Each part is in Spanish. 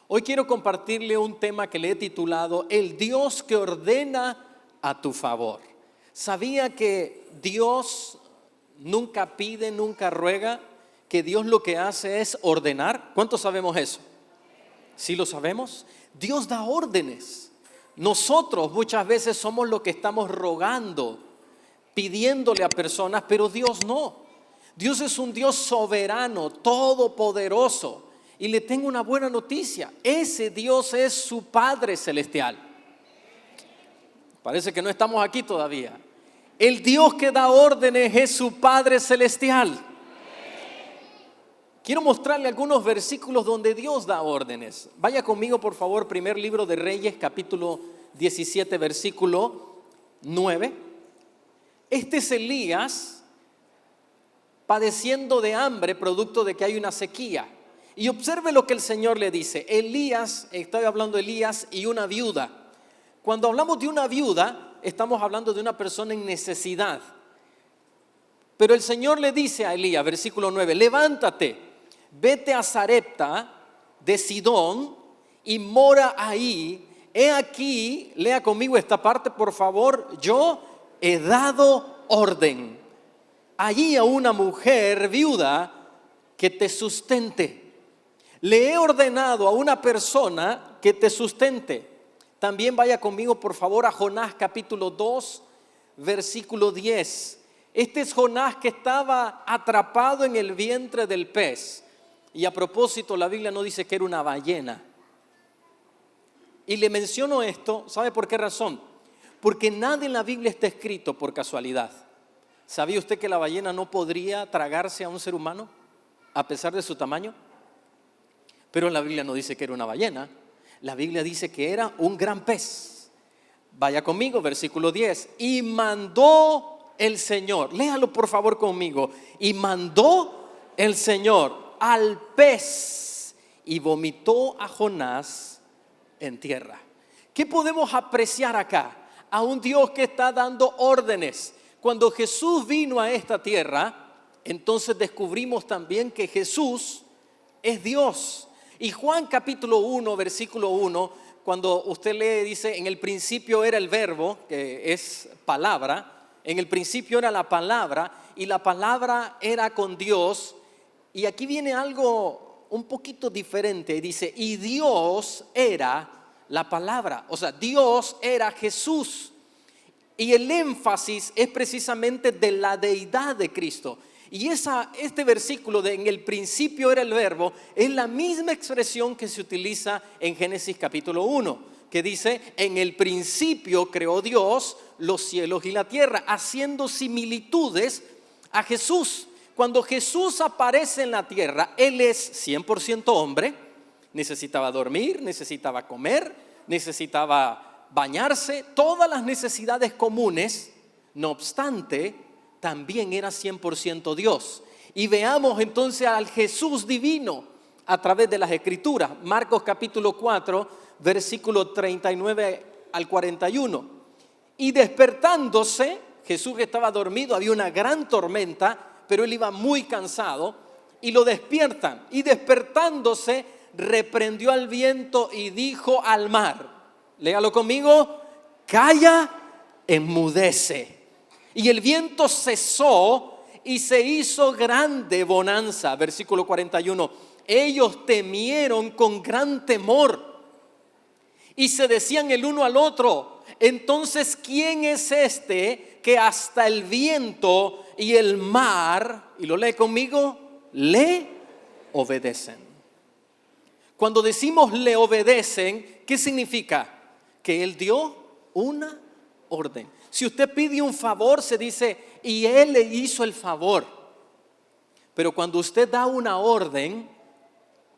Hoy quiero compartirle un tema que le he titulado El Dios que ordena a tu favor. ¿Sabía que Dios nunca pide, nunca ruega? Que Dios lo que hace es ordenar. ¿Cuántos sabemos eso? ¿Sí lo sabemos? Dios da órdenes. Nosotros muchas veces somos los que estamos rogando, pidiéndole a personas, pero Dios no. Dios es un Dios soberano, todopoderoso. Y le tengo una buena noticia. Ese Dios es su Padre Celestial. Parece que no estamos aquí todavía. El Dios que da órdenes es su Padre Celestial. Quiero mostrarle algunos versículos donde Dios da órdenes. Vaya conmigo, por favor, primer libro de Reyes, capítulo 17, versículo 9. Este es Elías padeciendo de hambre, producto de que hay una sequía. Y observe lo que el Señor le dice. Elías, estoy hablando de Elías y una viuda. Cuando hablamos de una viuda, estamos hablando de una persona en necesidad. Pero el Señor le dice a Elías, versículo 9, levántate, vete a Sarepta de Sidón y mora ahí. He aquí, lea conmigo esta parte, por favor, yo he dado orden allí a una mujer viuda que te sustente. Le he ordenado a una persona que te sustente. También vaya conmigo, por favor, a Jonás capítulo 2, versículo 10. Este es Jonás que estaba atrapado en el vientre del pez. Y a propósito, la Biblia no dice que era una ballena. Y le menciono esto, ¿sabe por qué razón? Porque nada en la Biblia está escrito por casualidad. ¿Sabía usted que la ballena no podría tragarse a un ser humano a pesar de su tamaño? Pero la Biblia no dice que era una ballena. La Biblia dice que era un gran pez. Vaya conmigo, versículo 10. Y mandó el Señor, léalo por favor conmigo. Y mandó el Señor al pez y vomitó a Jonás en tierra. ¿Qué podemos apreciar acá? A un Dios que está dando órdenes. Cuando Jesús vino a esta tierra, entonces descubrimos también que Jesús es Dios. Y Juan capítulo 1, versículo 1, cuando usted lee, dice, en el principio era el verbo, que es palabra, en el principio era la palabra, y la palabra era con Dios. Y aquí viene algo un poquito diferente, dice, y Dios era la palabra, o sea, Dios era Jesús. Y el énfasis es precisamente de la deidad de Cristo. Y este versículo de en el principio era el verbo es la misma expresión que se utiliza en Génesis capítulo 1, que dice, en el principio creó Dios los cielos y la tierra, haciendo similitudes a Jesús. Cuando Jesús aparece en la tierra, Él es 100% hombre, necesitaba dormir, necesitaba comer, necesitaba bañarse, todas las necesidades comunes. No obstante, también era 100% Dios. Y veamos entonces al Jesús divino a través de las Escrituras. Marcos capítulo 4, versículo 39 al 41. Y despertándose, Jesús estaba dormido, había una gran tormenta, pero él iba muy cansado, y lo despiertan. Y despertándose, reprendió al viento y dijo al mar, léalo conmigo, calla, enmudece. Y el viento cesó y se hizo grande bonanza. Versículo 41. Ellos temieron con gran temor y se decían el uno al otro, entonces, ¿quién es este que hasta el viento y el mar, y lo lee conmigo, le obedecen? Cuando decimos le obedecen, ¿qué significa? Que Él dio una orden. Si usted pide un favor, se dice, y Él le hizo el favor. Pero cuando usted da una orden,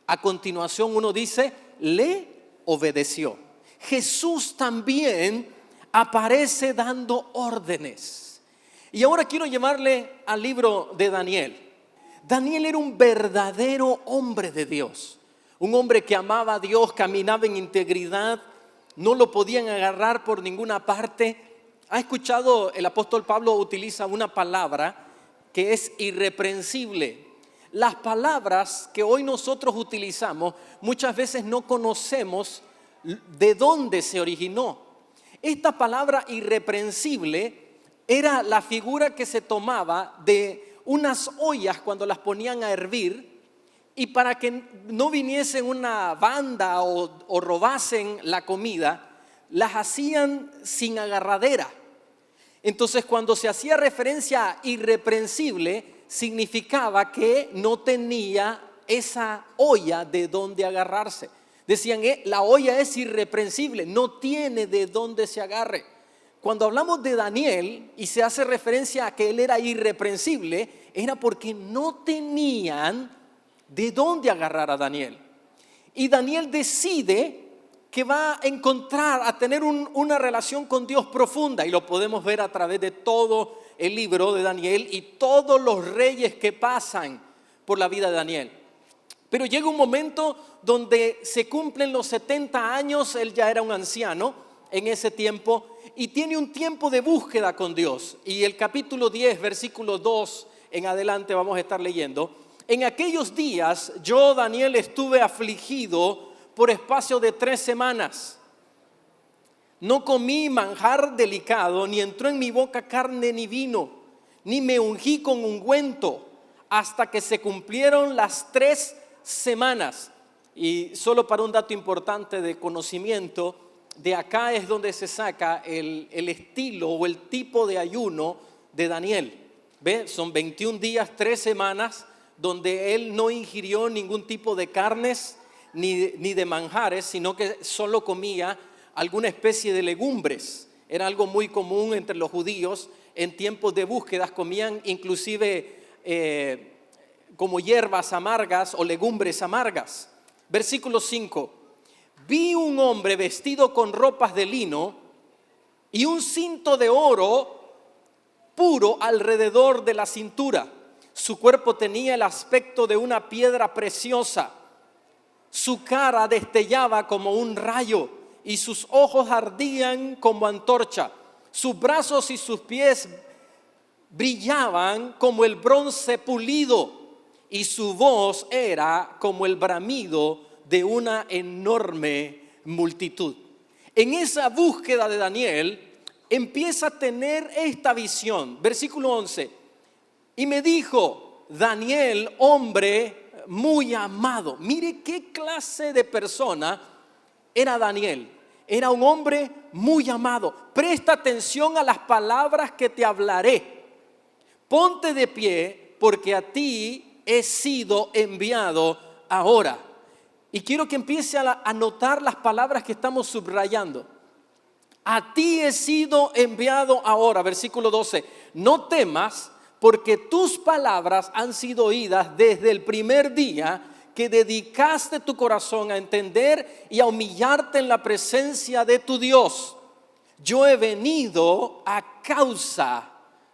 a continuación uno dice, le obedeció. Jesús también aparece dando órdenes. Y ahora quiero llevarle al libro de Daniel. Daniel era un verdadero hombre de Dios. Un hombre que amaba a Dios, caminaba en integridad, no lo podían agarrar por ninguna parte. ¿Ha escuchado? El apóstol Pablo utiliza una palabra que es irreprensible. las palabras que hoy nosotros utilizamos muchas veces no conocemos de dónde se originó. Esta palabra irreprensible era la figura que se tomaba de unas ollas cuando las ponían a hervir, y para que no viniesen una banda o robasen la comida, las hacían sin agarradera. Entonces, cuando se hacía referencia a irreprensible, significaba que no tenía esa olla de dónde agarrarse. Decían, la olla es irreprensible, no tiene de dónde se agarre. Cuando hablamos de Daniel y se hace referencia a que él era irreprensible, era porque no tenían de dónde agarrar a Daniel. Y Daniel decide que va a encontrar, a tener una relación con Dios profunda, y lo podemos ver a través de todo el libro de Daniel y todos los reyes que pasan por la vida de Daniel. Pero llega un momento donde se cumplen los 70 años, él ya era un anciano en ese tiempo, y tiene un tiempo de búsqueda con Dios. Y el capítulo 10, versículo 2 en adelante vamos a estar leyendo. En aquellos días yo, Daniel, estuve afligido por espacio de 3 semanas. No comí manjar delicado, ni entró en mi boca carne ni vino, ni me ungí con ungüento, hasta que se cumplieron las 3 semanas. Y solo para un dato importante de conocimiento, de acá es donde se saca el estilo o el tipo de ayuno de Daniel. ¿Ve? Son 21 días, 3 semanas, donde él no ingirió ningún tipo de carnes ni de manjares, sino que solo comía alguna especie de legumbres. Era algo muy común entre los judíos. En tiempos de búsquedas comían inclusive como hierbas amargas o legumbres amargas. Versículo 5. Vi un hombre vestido con ropas de lino y un cinto de oro puro alrededor de la cintura. Su cuerpo tenía el aspecto de una piedra preciosa. Su cara destellaba como un rayo y sus ojos ardían como antorcha. Sus brazos y sus pies brillaban como el bronce pulido y su voz era como el bramido de una enorme multitud. En esa búsqueda de Daniel empieza a tener esta visión. Versículo 11. Y me dijo, Daniel, hombre muy amado. Mire qué clase de persona era Daniel. Era un hombre muy amado. Presta atención a las palabras que te hablaré. Ponte de pie, porque a ti he sido enviado ahora. Y quiero que empiece a notar las palabras que estamos subrayando. A ti he sido enviado ahora. Versículo 12. No temas, porque tus palabras han sido oídas desde el primer día que dedicaste tu corazón a entender y a humillarte en la presencia de tu Dios. Yo he venido a causa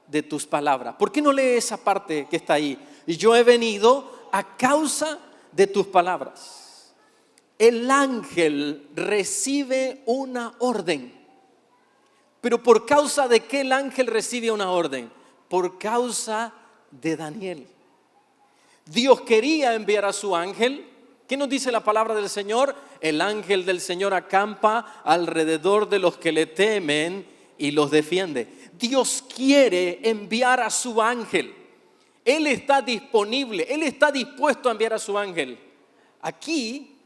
de tus palabras. ¿Por qué no lee esa parte que está ahí? Y yo he venido a causa de tus palabras. El ángel recibe una orden. ¿Pero por causa de qué el ángel recibe una orden? Por causa de Daniel. Dios quería enviar a su ángel. ¿Qué nos dice la palabra del Señor? El ángel del Señor acampa alrededor de los que le temen y los defiende. Dios quiere enviar a su ángel. Él está disponible, Él está dispuesto a enviar a su ángel. Aquí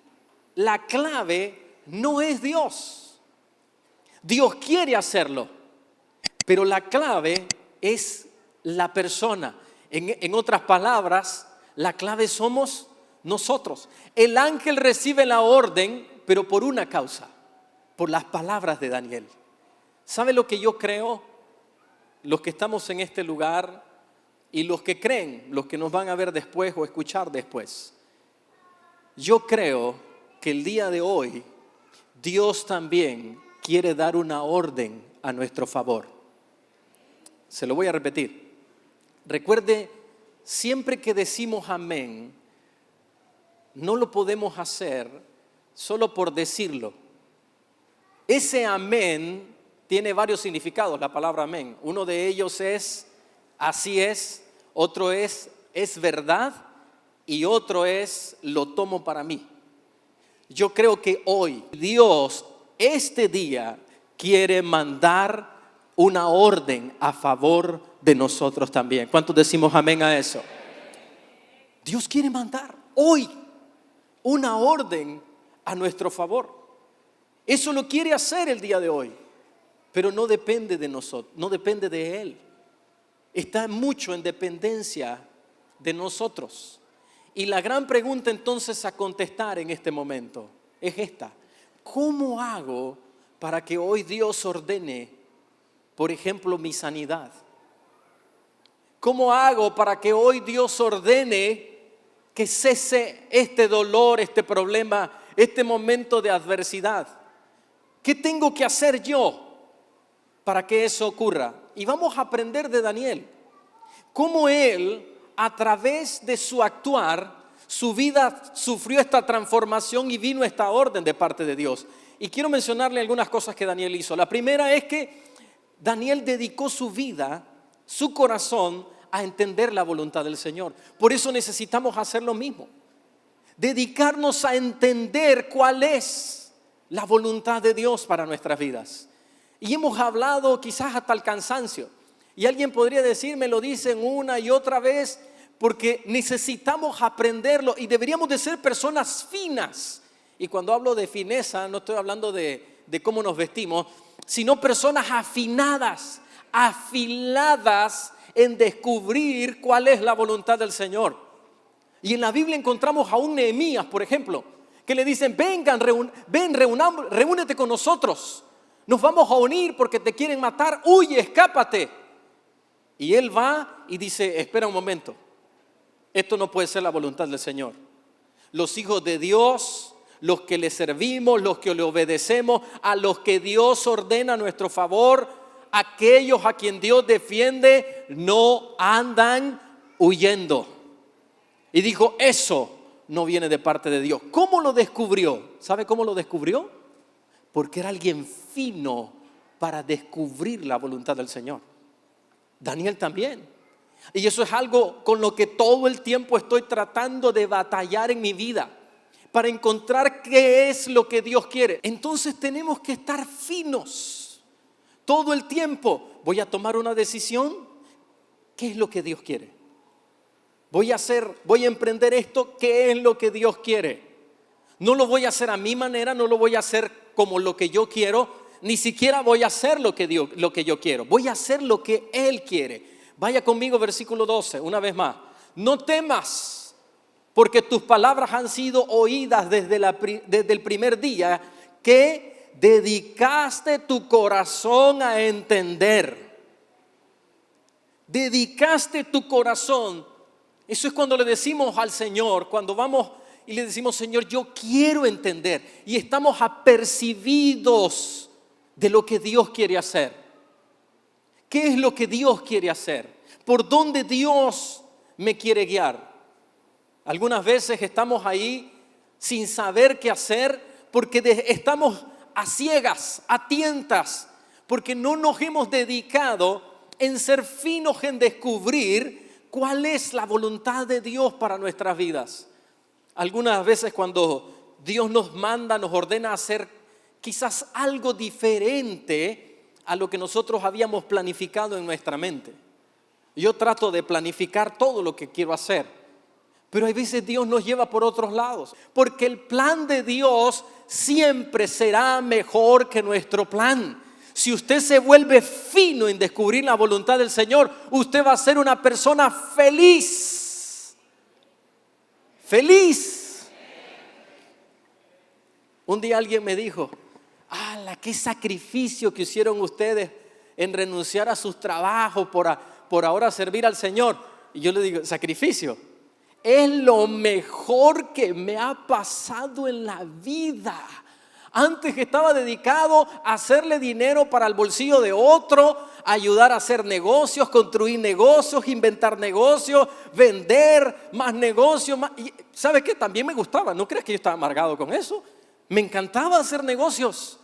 la clave no es Dios. Dios quiere hacerlo, pero la clave es la persona. En otras palabras, la clave somos nosotros. El ángel recibe la orden, pero por una causa, por las palabras de Daniel. ¿Sabe lo que yo creo? Los que estamos en este lugar y los que creen, los que nos van a ver después o escuchar después. Yo creo que el día de hoy Dios también quiere dar una orden a nuestro favor. Se lo voy a repetir. Recuerde, siempre que decimos amén, no lo podemos hacer solo por decirlo. Ese amén tiene varios significados, la palabra amén. Uno de ellos es, así es. Otro es verdad. y otro es lo tomo para mí. Yo creo que hoy Dios, este día, quiere mandar una orden a favor de nosotros también. ¿Cuántos decimos amén a eso? Dios quiere mandar hoy una orden a nuestro favor. Eso lo quiere hacer el día de hoy, pero no depende de nosotros, no depende de Él. Está mucho en dependencia de nosotros. Y la gran pregunta entonces a contestar en este momento es esta: ¿cómo hago para que hoy Dios ordene, por ejemplo, mi sanidad? ¿Cómo hago para que hoy Dios ordene que cese este dolor, este problema, este momento de adversidad? ¿Qué tengo que hacer yo para que eso ocurra? Y vamos a aprender de Daniel, cómo él, a través de su actuar, su vida sufrió esta transformación y vino esta orden de parte de Dios. Y quiero mencionarle algunas cosas que Daniel hizo. La primera es que Daniel dedicó su vida, su corazón, a entender la voluntad del Señor. Por eso necesitamos hacer lo mismo. Dedicarnos a entender cuál es la voluntad de Dios para nuestras vidas. Y hemos hablado quizás hasta el cansancio. Y alguien podría decir, me lo dicen una y otra vez, porque necesitamos aprenderlo y deberíamos de ser personas finas. Y cuando hablo de fineza, no estoy hablando de cómo nos vestimos, sino personas afinadas, afiladas en descubrir cuál es la voluntad del Señor. Y en la Biblia encontramos a un Nehemías, por ejemplo, que le dicen, reúnete con nosotros. Nos vamos a unir porque te quieren matar, huye, escápate. Y él va y dice, espera un momento, esto no puede ser la voluntad del Señor. Los hijos de Dios, los que le servimos, los que le obedecemos, a los que Dios ordena a nuestro favor, aquellos a quien Dios defiende, no andan huyendo. Y dijo, eso no viene de parte de Dios. ¿Cómo lo descubrió? ¿Sabe cómo lo descubrió? Porque era alguien fino para descubrir la voluntad del Señor. Daniel también. Y eso es algo con lo que todo el tiempo estoy tratando de batallar en mi vida, para encontrar qué es lo que Dios quiere. Entonces tenemos que estar finos todo el tiempo. Voy a tomar una decisión. ¿Qué es lo que Dios quiere? Voy a emprender esto. ¿Qué es lo que Dios quiere? No lo voy a hacer a mi manera, no lo voy a hacer como lo que yo quiero, ni siquiera voy a hacer lo que yo quiero. Voy a hacer lo que Él quiere. Vaya conmigo, versículo 12, una vez más. No temas, porque tus palabras han sido oídas desde el primer día que dedicaste tu corazón a entender. Dedicaste tu corazón. Eso es cuando le decimos al Señor, cuando vamos y le decimos, Señor, yo quiero entender. Y estamos apercibidos de lo que Dios quiere hacer. ¿Qué es lo que Dios quiere hacer? ¿Por dónde Dios me quiere guiar? Algunas veces estamos ahí sin saber qué hacer porque estamos a ciegas, a tientas, porque no nos hemos dedicado en ser finos en descubrir cuál es la voluntad de Dios para nuestras vidas. Algunas veces cuando Dios nos manda, nos ordena hacer quizás algo diferente a lo que nosotros habíamos planificado en nuestra mente. Yo trato de planificar todo lo que quiero hacer, pero hay veces Dios nos lleva por otros lados, porque el plan de Dios siempre será mejor que nuestro plan. Si usted se vuelve fino en descubrir la voluntad del Señor, usted va a ser una persona feliz. Feliz. Un día alguien me dijo, qué sacrificio que hicieron ustedes en renunciar a sus trabajos por ahora servir al Señor. Y yo le digo, sacrificio es lo mejor que me ha pasado en la vida. Antes estaba dedicado a hacerle dinero para el bolsillo de otro, ayudar a hacer negocios, construir negocios, inventar negocios, vender más negocios. Y ¿sabe qué? También me gustaba. ¿No crees que yo estaba amargado con eso? Me encantaba hacer negocios.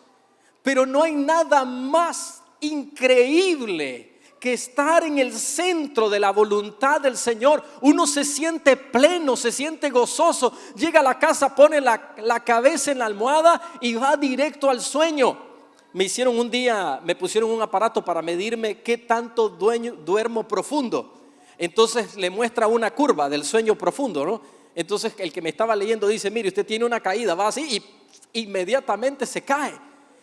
Pero no hay nada más increíble que estar en el centro de la voluntad del Señor, uno se siente pleno, se siente gozoso. Llega a la casa, pone la cabeza en la almohada y va directo al sueño. Me pusieron un aparato para medirme qué tanto duermo profundo. Entonces le muestra una curva del sueño profundo, ¿no? Entonces el que me estaba leyendo dice, mire, usted tiene una caída, va así y inmediatamente se cae.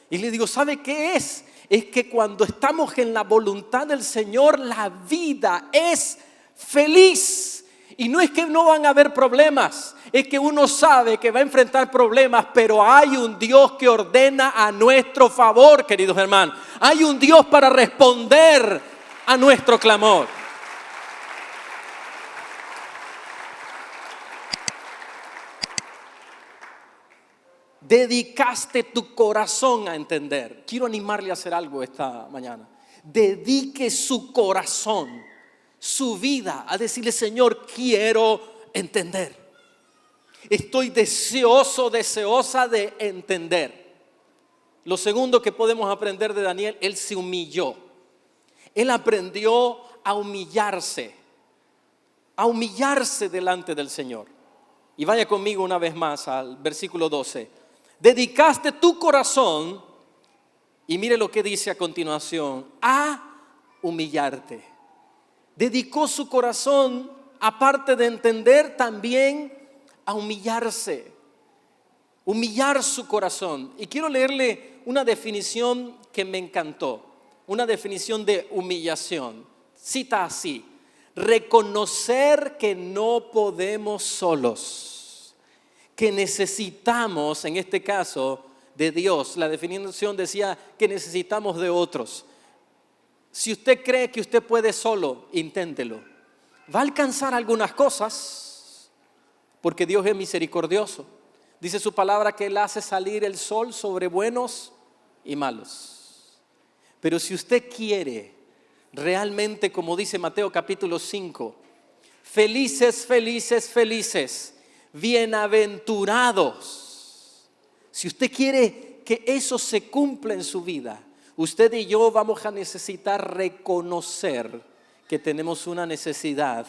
Y le digo, ¿sabe qué es? Es que cuando estamos en la voluntad del Señor, la vida es feliz. Y no es que no van a haber problemas, es que uno sabe que va a enfrentar problemas, pero hay un Dios que ordena a nuestro favor, queridos hermanos. Hay un Dios para responder a nuestro clamor. Dedicaste tu corazón a entender. Quiero animarle a hacer algo esta mañana. Dedique su corazón, su vida, a decirle, Señor, quiero entender. Estoy deseosa de entender. Lo segundo que podemos aprender de Daniel, él se humilló. Él aprendió a humillarse delante del Señor. Y vaya conmigo una vez más al versículo 12. Dedicaste tu corazón, y mire lo que dice a continuación, a humillarte. Dedicó su corazón, aparte de entender, también a humillarse. Humillar su corazón. Y quiero leerle una definición que me encantó. Una definición de humillación. Cita así: reconocer que no podemos solos, que necesitamos, en este caso, de Dios. La definición decía que necesitamos de otros. Si usted cree que usted puede solo, inténtelo. Va a alcanzar algunas cosas, porque Dios es misericordioso. Dice su palabra que Él hace salir el sol sobre buenos y malos. Pero si usted quiere realmente, como dice Mateo capítulo 5, felices, felices, felices, bienaventurados. Si usted quiere que eso se cumpla en su vida, usted y yo vamos a necesitar reconocer que tenemos una necesidad.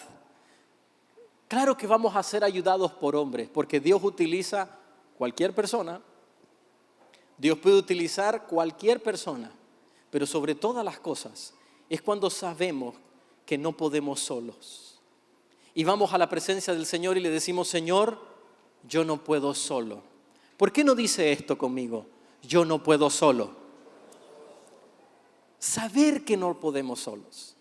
Claro que vamos a ser ayudados por hombres, porque Dios utiliza cualquier persona. Dios puede utilizar cualquier persona, pero sobre todas las cosas es cuando sabemos que no podemos solos. Y vamos a la presencia del Señor y le decimos, Señor, yo no puedo solo. ¿Por qué no dice esto conmigo? Yo no puedo solo. Saber que no podemos solos.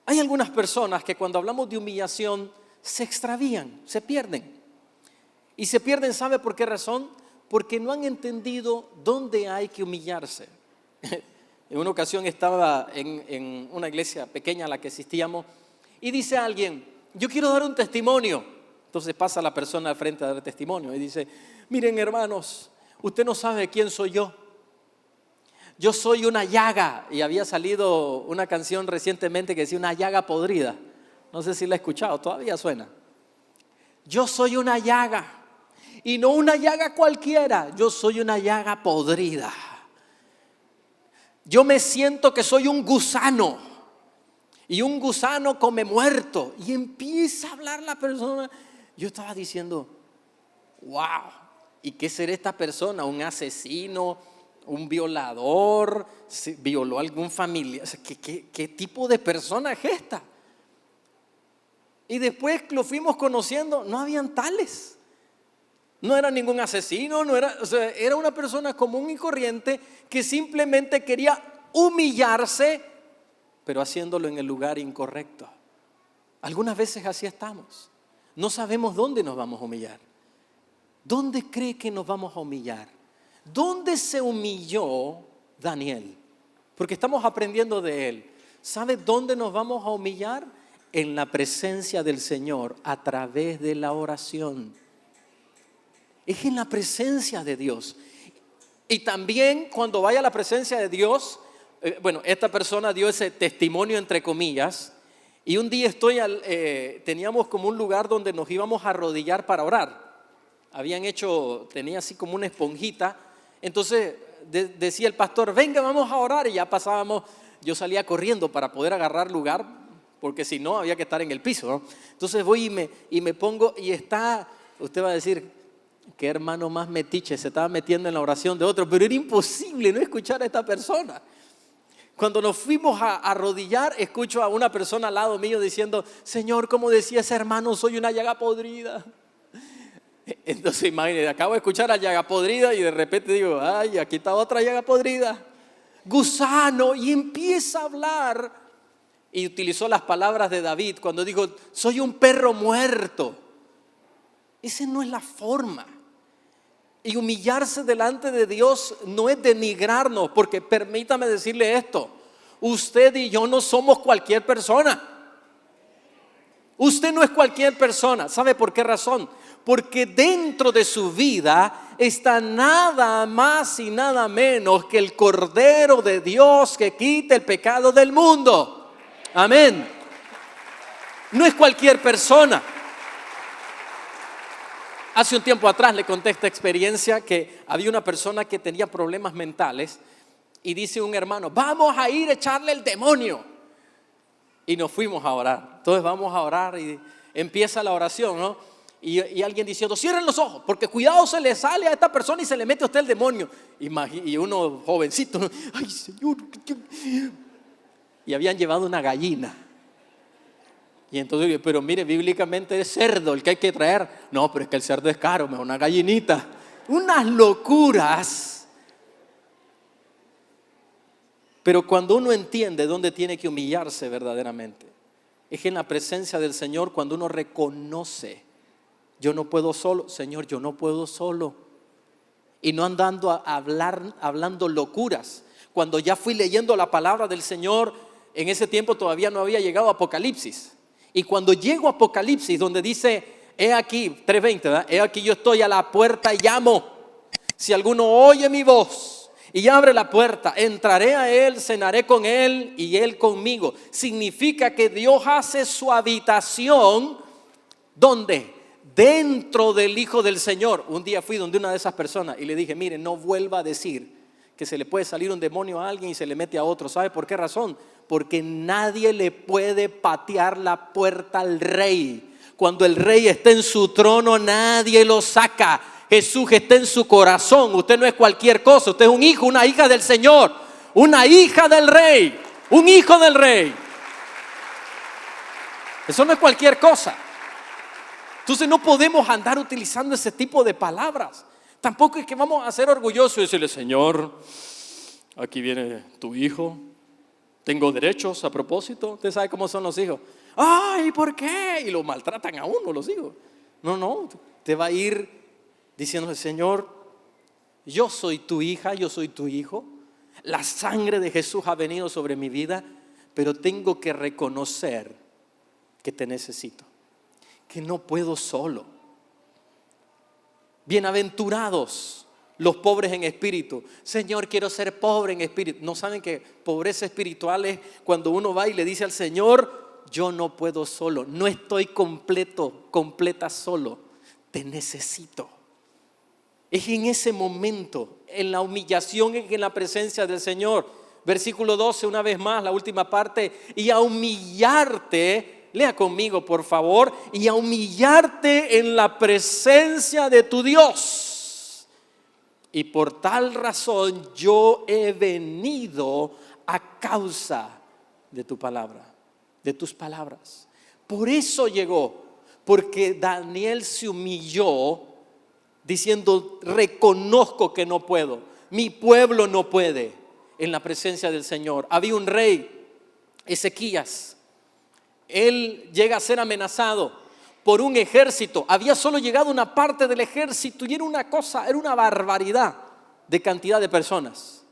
Hay algunas personas que cuando hablamos de humillación se extravían, se pierden. Y se pierden, ¿sabe por qué razón? Porque no han entendido dónde hay que humillarse. En una ocasión estaba en una iglesia pequeña a la que asistíamos. Y dice alguien, yo quiero dar un testimonio. Entonces pasa la persona al frente a dar testimonio y dice, miren hermanos, usted no sabe quién soy yo. Yo soy una llaga. Y había salido una canción recientemente que decía una llaga podrida. No sé si la he escuchado, todavía suena. Yo soy una llaga. Y no una llaga cualquiera, yo soy una llaga podrida. Yo me siento que soy un gusano. Y un gusano come muerto. Y empieza a hablar la persona. Yo estaba diciendo, wow, ¿y qué será esta persona? ¿Un asesino? ¿Un violador? ¿Violó a algún familiar? O sea, ¿qué tipo de persona es esta? Y después lo fuimos conociendo, no habían tales. No era ningún asesino, era una persona común y corriente que simplemente quería humillarse, pero haciéndolo en el lugar incorrecto. Algunas veces así estamos. No sabemos dónde nos vamos a humillar. ¿Dónde cree que nos vamos a humillar? ¿Dónde se humilló Daniel? Porque estamos aprendiendo de él. ¿Sabe dónde nos vamos a humillar? En la presencia del Señor a través de la oración. Es en la presencia de Dios. Y también cuando vaya a la presencia de Dios, esta persona dio ese testimonio entre comillas. Y un día teníamos como un lugar donde nos íbamos a arrodillar para orar. Tenía así como una esponjita. Entonces decía el pastor, venga, vamos a orar. Y ya pasábamos, yo salía corriendo para poder agarrar lugar, porque si no había que estar en el piso, ¿no? Entonces voy y me pongo y está, usted va a decir, qué hermano más metiche, se estaba metiendo en la oración de otro, pero era imposible no escuchar a esta persona. Cuando nos fuimos a arrodillar, escucho a una persona al lado mío diciendo, Señor, como decía ese hermano, soy una llaga podrida. Entonces imagínate, acabo de escuchar a llaga podrida y de repente digo, ay, aquí está otra llaga podrida. Gusano, y empieza a hablar. Y utilizó las palabras de David cuando dijo, soy un perro muerto. Esa no es la forma. Y humillarse delante de Dios no es denigrarnos, porque permítame decirle esto, usted y yo no somos cualquier persona. Usted no es cualquier persona. ¿Sabe por qué razón? Porque dentro de su vida está nada más y nada menos que el Cordero de Dios que quita el pecado del mundo. Amén. No es cualquier persona. Hace un tiempo atrás le conté esta experiencia que había una persona que tenía problemas mentales y dice un hermano, vamos a ir a echarle el demonio. Y nos fuimos a orar. Entonces vamos a orar y empieza la oración, ¿no? Y alguien diciendo, cierren los ojos, porque cuidado se le sale a esta persona y se le mete a usted el demonio. Y uno jovencito, ¿no? Ay, Señor. Y habían llevado una gallina. Y entonces, pero mire, bíblicamente es cerdo el que hay que traer. No, pero es que el cerdo es caro, mejor una gallinita. Unas locuras. Pero cuando uno entiende dónde tiene que humillarse verdaderamente, es en la presencia del Señor cuando uno reconoce, yo no puedo solo, Señor, yo no puedo solo. Y no andando hablando locuras. Cuando ya fui leyendo la palabra del Señor, en ese tiempo todavía no había llegado a Apocalipsis. Y cuando llego a Apocalipsis, donde dice, he aquí, 3:20, ¿verdad? He aquí yo estoy a la puerta y llamo. Si alguno oye mi voz y abre la puerta, entraré a él, cenaré con él y él conmigo. Significa que Dios hace su habitación, ¿dónde? Dentro del Hijo del Señor. Un día fui donde una de esas personas y le dije, mire, no vuelva a decir que se le puede salir un demonio a alguien y se le mete a otro. ¿Sabe por qué razón? Porque nadie le puede patear la puerta al rey. Cuando el rey está en su trono, nadie lo saca. Jesús está en su corazón. Usted no es cualquier cosa. Usted es un hijo, una hija del Señor. Una hija del rey. Un hijo del rey. Eso no es cualquier cosa. Entonces no podemos andar utilizando ese tipo de palabras. Tampoco es que vamos a ser orgullosos y decirle, Señor, aquí viene tu hijo. Tengo derechos a propósito. Usted sabe cómo son los hijos. Ay, ¿por qué? Y lo maltratan a uno los hijos. No, te va a ir diciendo, Señor, yo soy tu hija, yo soy tu hijo. La sangre de Jesús ha venido sobre mi vida, pero tengo que reconocer que te necesito, que no puedo solo. Bienaventurados los pobres en espíritu. Señor, quiero ser pobre en espíritu. ¿No saben que pobreza espiritual es cuando uno va y le dice al Señor, yo no puedo solo, no estoy completa solo, te necesito? Es en ese momento, en la humillación, en la presencia del Señor. Versículo 12, una vez más, la última parte, y a humillarte. Lea conmigo, por favor. Y a humillarte en la presencia de tu Dios. Y por tal razón yo he venido a causa de tu palabra, de tus palabras. Por eso llegó, porque Daniel se humilló diciendo, reconozco que no puedo. Mi pueblo no puede en la presencia del Señor. Había un rey, Ezequías. Él llega a ser amenazado por un ejército. Había solo llegado una parte del ejército y era una barbaridad de cantidad de personas.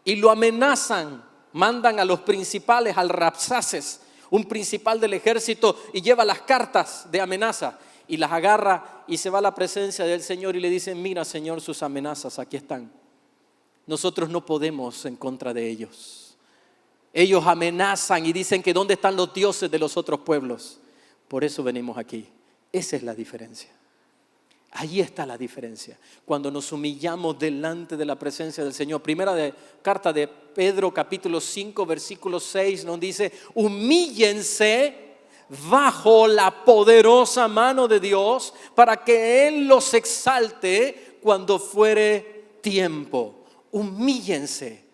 Y lo amenazan, mandan a los principales, al Rabsaces, un principal del ejército, y lleva las cartas de amenaza y las agarra y se va a la presencia del Señor y le dice, mira, Señor, sus amenazas aquí están. Nosotros no podemos en contra de ellos. Ellos amenazan y dicen que ¿dónde están los dioses de los otros pueblos? Por eso venimos aquí. Esa es la diferencia. Allí está la diferencia. Cuando nos humillamos delante de la presencia del Señor. Carta de Pedro, capítulo 5, versículo 6, nos dice: humíllense bajo la poderosa mano de Dios para que Él los exalte cuando fuere tiempo. Humíllense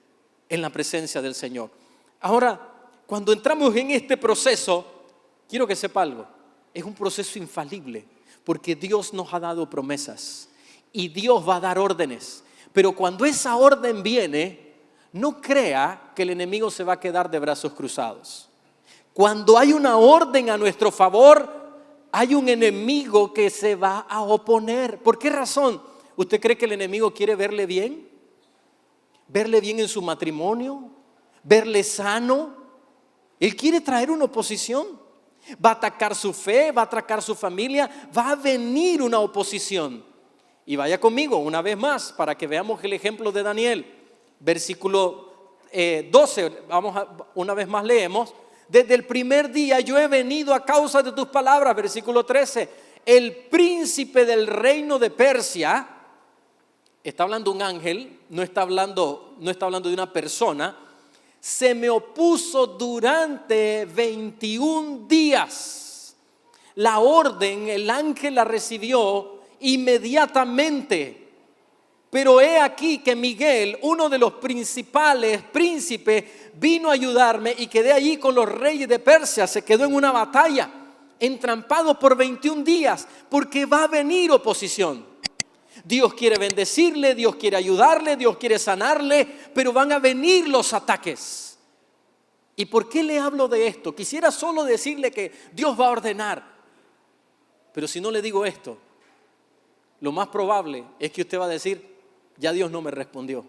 en la presencia del Señor. Ahora, cuando entramos en este proceso, quiero que sepa algo. Es un proceso infalible, porque Dios nos ha dado promesas y Dios va a dar órdenes. Pero cuando esa orden viene, no crea que el enemigo se va a quedar de brazos cruzados. Cuando hay una orden a nuestro favor, hay un enemigo que se va a oponer. ¿Por qué razón? ¿Usted cree que el enemigo quiere verle bien? ¿Verle bien en su matrimonio? ¿Verle sano? Él quiere traer una oposición. Va a atacar su fe, va a atacar su familia, va a venir una oposición. Y vaya conmigo una vez más para que veamos el ejemplo de Daniel. Versículo 12, una vez más leemos. Desde el primer día yo he venido a causa de tus palabras. Versículo 13. El príncipe del reino de Persia, está hablando un ángel, no está hablando de una persona, se me opuso durante 21 días. La orden, el ángel la recibió inmediatamente. Pero he aquí que Miguel, uno de los principales príncipes, vino a ayudarme y quedé allí con los reyes de Persia. Se quedó en una batalla, entrampado por 21 días, porque va a venir oposición. Dios quiere bendecirle, Dios quiere ayudarle, Dios quiere sanarle, pero van a venir los ataques. ¿Y por qué le hablo de esto? Quisiera solo decirle que Dios va a ordenar, pero si no le digo esto, lo más probable es que usted va a decir: ya Dios no me respondió.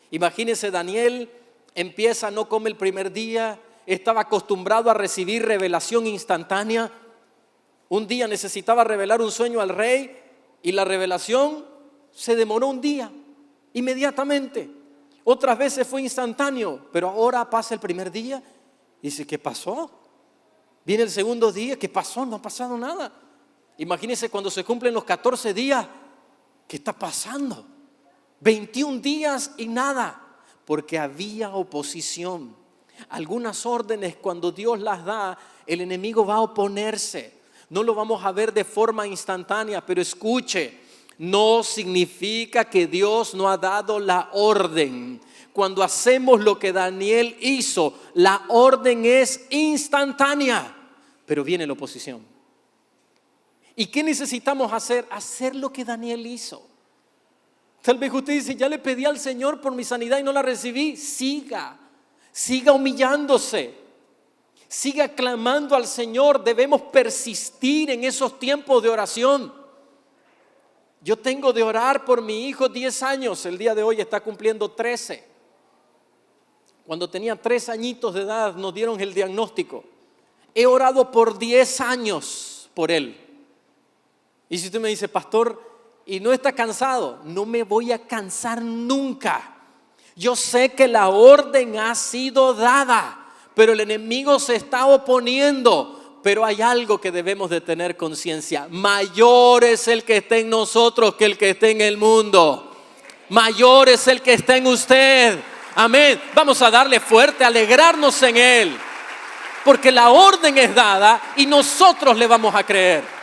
Imagínese, Daniel empieza, no come el primer día, estaba acostumbrado a recibir revelación instantánea. Un día necesitaba revelar un sueño al rey y la revelación se demoró un día, inmediatamente. Otras veces fue instantáneo, pero ahora pasa el primer día y dice: ¿qué pasó? Viene el segundo día, ¿qué pasó? No ha pasado nada. Imagínense cuando se cumplen los 14 días, ¿qué está pasando? 21 días y nada, porque había oposición. Algunas órdenes, cuando Dios las da, el enemigo va a oponerse. No lo vamos a ver de forma instantánea, pero escuche, no significa que Dios no ha dado la orden. Cuando hacemos lo que Daniel hizo, la orden es instantánea, pero viene la oposición. ¿Y qué necesitamos hacer? Hacer lo que Daniel hizo. Tal vez usted dice: ya le pedí al Señor por mi sanidad y no la recibí. Siga humillándose, siga clamando al Señor. Debemos persistir en esos tiempos de oración. Yo tengo de orar por mi hijo 10 años, el día de hoy está cumpliendo 13. Cuando tenía 3 añitos de edad nos dieron el diagnóstico. He orado por 10 años por él. Y si usted me dice: pastor, ¿y no está cansado? No me voy a cansar nunca. Yo sé que la orden ha sido dada, pero el enemigo se está oponiendo. Pero hay algo que debemos de tener conciencia: mayor es el que está en nosotros que el que está en el mundo. Mayor es el que está en usted. Amén. Vamos a darle fuerte, alegrarnos en él, porque la orden es dada y nosotros le vamos a creer.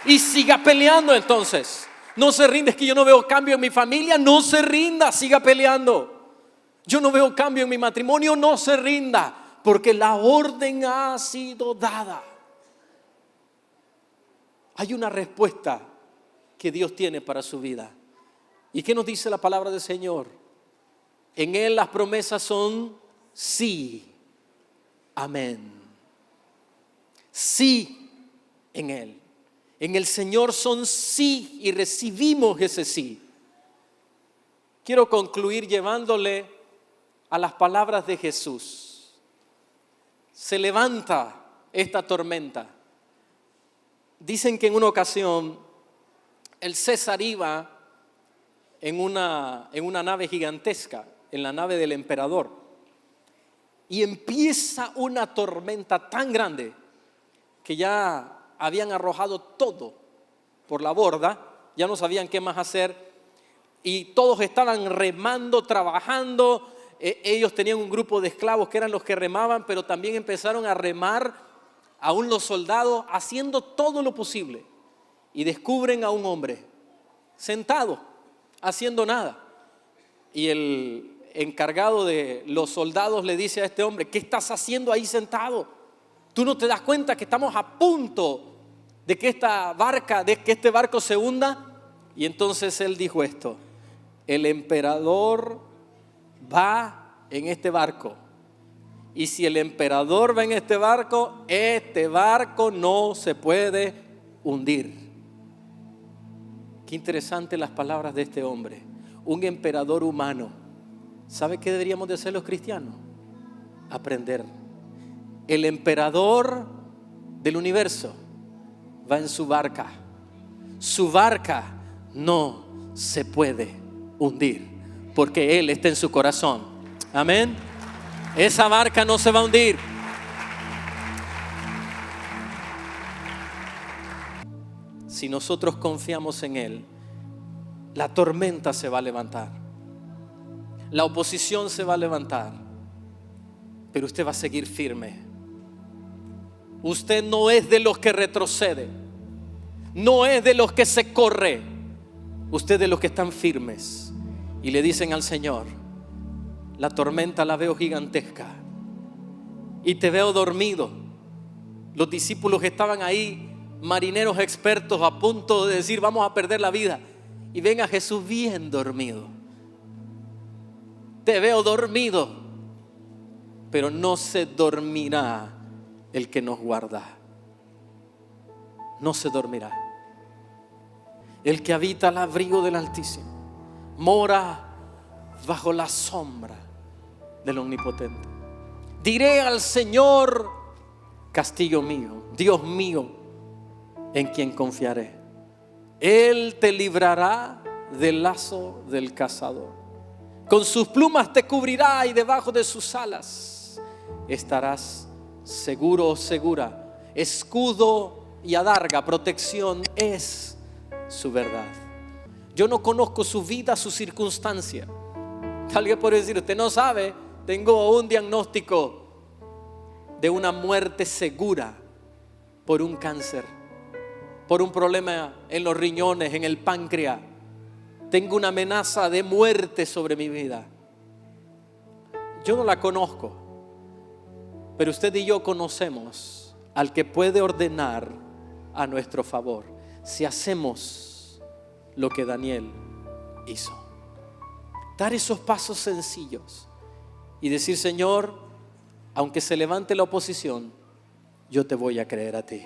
Y siga peleando entonces. No se rinda. Es que yo no veo cambio en mi familia. No se rinda, siga peleando. Yo no veo cambio en mi matrimonio. No se rinda, porque la orden ha sido dada. Hay una respuesta que Dios tiene para su vida. ¿Y qué nos dice la palabra del Señor? En Él las promesas son sí, amén. Sí en Él. En el Señor son sí y recibimos ese sí. Quiero concluir llevándole a las palabras de Jesús. Se levanta esta tormenta. Dicen que en una ocasión el César iba en una nave gigantesca, en la nave del emperador, y empieza una tormenta tan grande que ya habían arrojado todo por la borda ya no sabían qué más hacer y todos estaban remando, trabajando. Ellos tenían un grupo de esclavos que eran los que remaban, pero también empezaron a remar, aún los soldados, haciendo todo lo posible. Y descubren a un hombre sentado, haciendo nada. Y el encargado de los soldados le dice a este hombre: ¿qué estás haciendo ahí sentado? ¿Tú no te das cuenta que estamos a punto de que este barco se hunda? Y entonces él dijo esto: el emperador va en este barco, y si el emperador va en este barco no se puede hundir. Qué interesantes las palabras de este hombre, un emperador humano. ¿Sabe qué deberíamos de hacer los cristianos? Aprender. El emperador del universo va en su barca. Su barca no se puede hundir porque Él está en su corazón. Amén. Esa barca no se va a hundir. Si nosotros confiamos en Él, la tormenta se va a levantar, la oposición se va a levantar, pero usted va a seguir firme. Usted no es de los que retrocede, no es de los que se corre. Usted es de los que están firmes y le dicen al Señor: la tormenta la veo gigantesca y te veo dormido. Los discípulos estaban ahí, marineros expertos, a punto de decir: vamos a perder la vida, y ven a Jesús bien dormido. Te veo dormido, pero no se dormirá el que nos guarda. No se dormirá. El que habita al abrigo del Altísimo mora bajo la sombra del Omnipotente. Diré al Señor: castillo mío, Dios mío, en quien confiaré. Él te librará del lazo del cazador. Con sus plumas te cubrirá y debajo de sus alas estarás seguro o segura. Escudo y adarga, protección es su verdad. Yo no conozco su vida, su circunstancia. Alguien puede decir: usted no sabe, tengo un diagnóstico de una muerte segura por un cáncer, por un problema en los riñones, en el páncreas. Tengo una amenaza de muerte sobre mi vida. Yo no la conozco, pero usted y yo conocemos al que puede ordenar a nuestro favor si hacemos lo que Daniel hizo. Dar esos pasos sencillos y decir: Señor, aunque se levante la oposición, yo te voy a creer a ti.